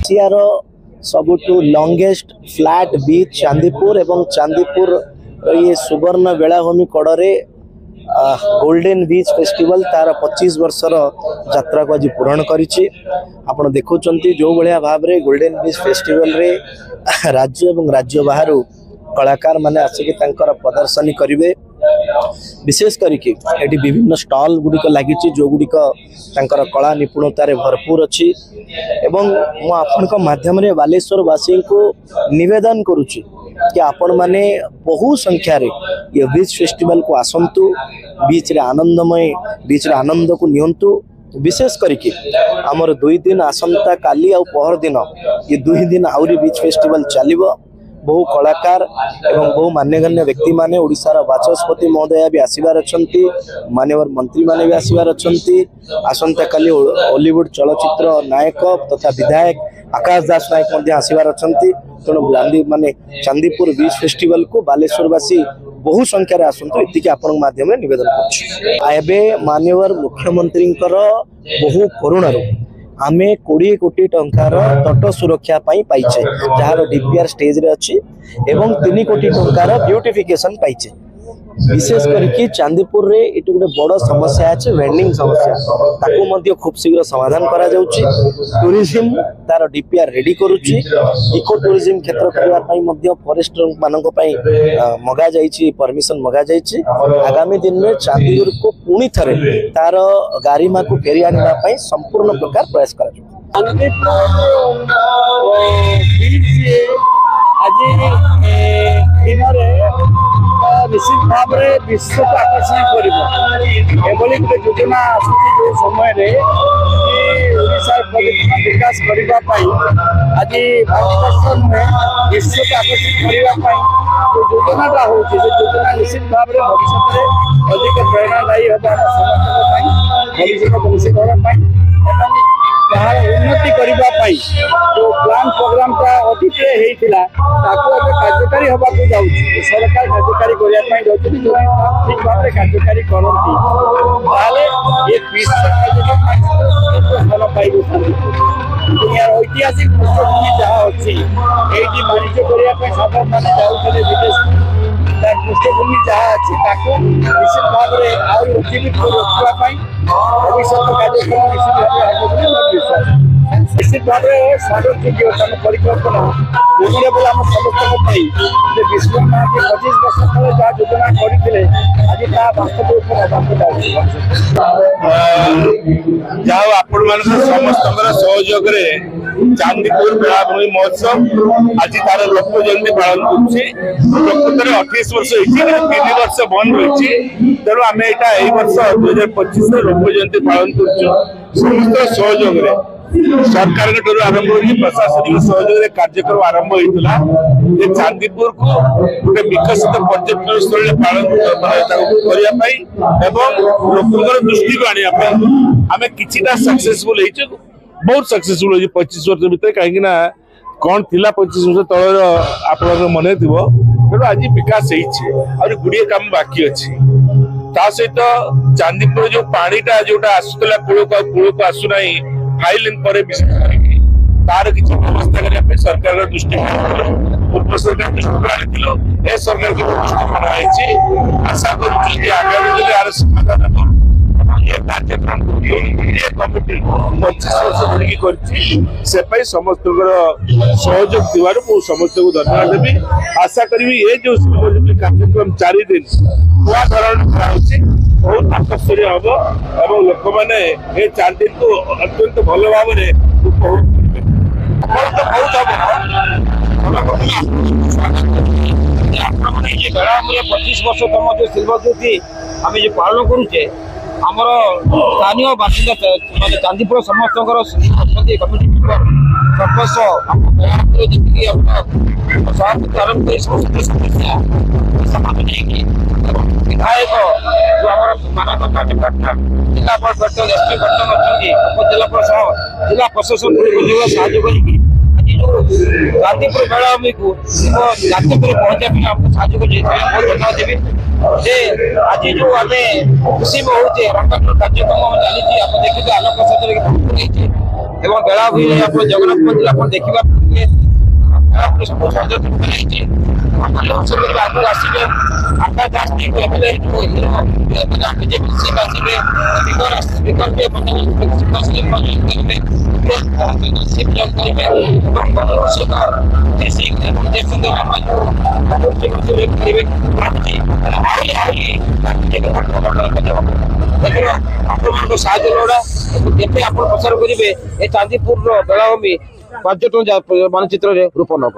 एशियार सबुठू longest flat बीच चांदीपुर एवं चांदीपुर ये सुवर्ण बेलाभूमि कड़े गोल्डन बीच फेस्टिवल तार 25 वर्षर यात्रा को आज पूरण करिछि। आपण देखुचंती जो भाया भाव रे गोल्डन बीच फेस्टिवल रे राज्य एवं राज्य बाहर कलाकार माने आसिक तांकर प्रदर्शनी करिवे। विशेष करके एटी विभिन्न स्टॉल गुड़िक लगी जो गुड़िक तांकर कला निपुणतार भरपूर अच्छी एवं मु आपनक माध्यम रे बालेश्वरवासी को निवेदन करुच्ची कि आपण माने बहु संख्या रे ये बीच फेस्टिवल को आसंतु, बीच रे आनंदमय बीच रे आनंद को नियंतु। विशेष करके आमर 2 दिन आसंता काली आ पहर दिन ये 2 दिन आउरी बीच फेस्टिवल चलिबो। बहु कलाकार एवं बहु मान्यगण्य व्यक्ति माने ओडिशार बाचस्पति महोदय भी आसीबार अछंती, मान्यवर मंत्री माने भी आसीबार अछंती। आसंता काली हॉलीवुड चलचित्र नायक तथा विधायक आकाश दास नायक मध्य आसीबार अछंती। तेणु गांधी माने चांदीपुर बीच फेस्टिवल को बालेश्वरवासी बहु संख्यार आसंतु एतिके आपण माध्यम निवेदन करछु। आबे मान्यवर मुख्यमंत्री बहु करुणार आमे 20 कोटी टंकार तट सुरक्षा पाइचे जार डीपीआर स्टेज रे अच्छी एवं 3 कोटी टंकार ब्यूटिफिकेशन पाइचे। विशेष करके चांदीपुर रे इट गोटे बड़ समस्या अच्छे वेंडिंग समस्या ताकू मध्य खूब शीघ्र समाधान करा जाउची। टूरिज्म तार डीपीआर रेडी करूची। इको टूरिज्म क्षेत्र करबा पई मध्य फॉरेस्ट मानक पई मगा जाईची परमिशन मगा जाईची। आगामी दिन में चांदीपुर को पुणी थरे तार गारिमा को फेरी आनिबा पई संपूर्ण प्रकार प्रयास करा जाउ। निश्चित भाव में विश्व को आकर्षण कर योजना आसूँ समय विकास करने आज भारत में विश्व को आकर्षित करने योजनाटा हो योजना निश्चित भाव में भविष्य में अधिक प्रेरणादायी हम भविष्य भविष्य जहाँ उन्नति करने जो प्लान प्रोग्राम अतीत कार्यकारी होगा जाऊँगी सरकार कार्यकारी करने ठीक भाव में कार्यकारी करती फल पाइब। दुनिया ऐतिहासिक पृष्ठभूमि जहाँ अच्छी ये वाणिज्य करने साधारण मैंने जाऊे विदेश पृष्ठभूमि जहाँ अच्छी निश्चित भाव में आजीवित रखापी भविष्य कार्यक्रम निश्चित भाव विश्वास निश्चित भाव में स्वागत योग्य परिकल्पना बोले आम समस्त विश्वकर्मा 25 वर्ष तले जहाँ योजना करते आज वास्तव जहाँ आपण मान समस्त सहयोग चांदीपुर बेलाभूमि महोत्सव आज तार लोक जयंती पालन कर 28 वर्ष 3 वर्ष बंद रही तेणु आम यहाँ वर्ष 2025 लोक जयंती पालन कर समस्त सहयोग सरकार आरंभ कर प्रशासनिक सहयोग कार्यक्रम आरंभ होता चांदीपुर को गोटे विकसित पर्यटन स्थल पालन करने लोक दृष्टि को आने आम कि सक्सेसफुल बहुत सक्सेसफुल हो 25 वर्ष भितर कहीं कौन थिला 25 वर्ष तल आप मन थो तेणु आज विकास गुड़िए काम बाकी अच्छी ता सहित चांदीपुर जो पानीटा जोटा आसुला कूल को आसुना फाइल इन पर विशेष करके तार किसी व्यवस्था करने सरकार दृष्टि पूर्व सरकार दृष्टि ए सरकार की दृष्टि बनाई आशा करुँ आगामी दिन यार समाधान कार्यक्रम कमिटी 25 वर्ष धरिकी समस्त सहयोग थी समस्त को धन्यवाद देवी आशा करी ये जो कार्यक्रम 4 दिन नया धरण बहुत आकर्षणीय हम और लोक मैंने ये 4 दिन को अत्यंत भल भाव उपभोग बेलाभूमि 25 वर्ष तम जो सिल्वर ज्योति आम जो पालन करुचे आमर स्थानीय बासिंदा माने चांदीपुर समस्त कमिटी मेम्बर सरपंच जी सभापति आरंभ समस्या विधायक जो आम मानव पार्टनर जिला परिषद एसपी कर्तन अच्छा उपजिला जिला प्रशासन साहय गांधीपुर बेलाभूमि को गांधीपुर पहुंचा आपको साहय बहुत धन्यवाद देवी आज जो आम खुशी में होचे कार्यक्रम चली आप देखिए आलोक प्रसाद बेलाभूमि आप जगन्नाथ मंदिर आप देखा आगे आसवे आकाश बीजेपी सीट आसवे साहय लोड़ा आप प्रचार करेंगे चांदीपुर बेलाभूमि पर्यटन मानचित्र रूप नब।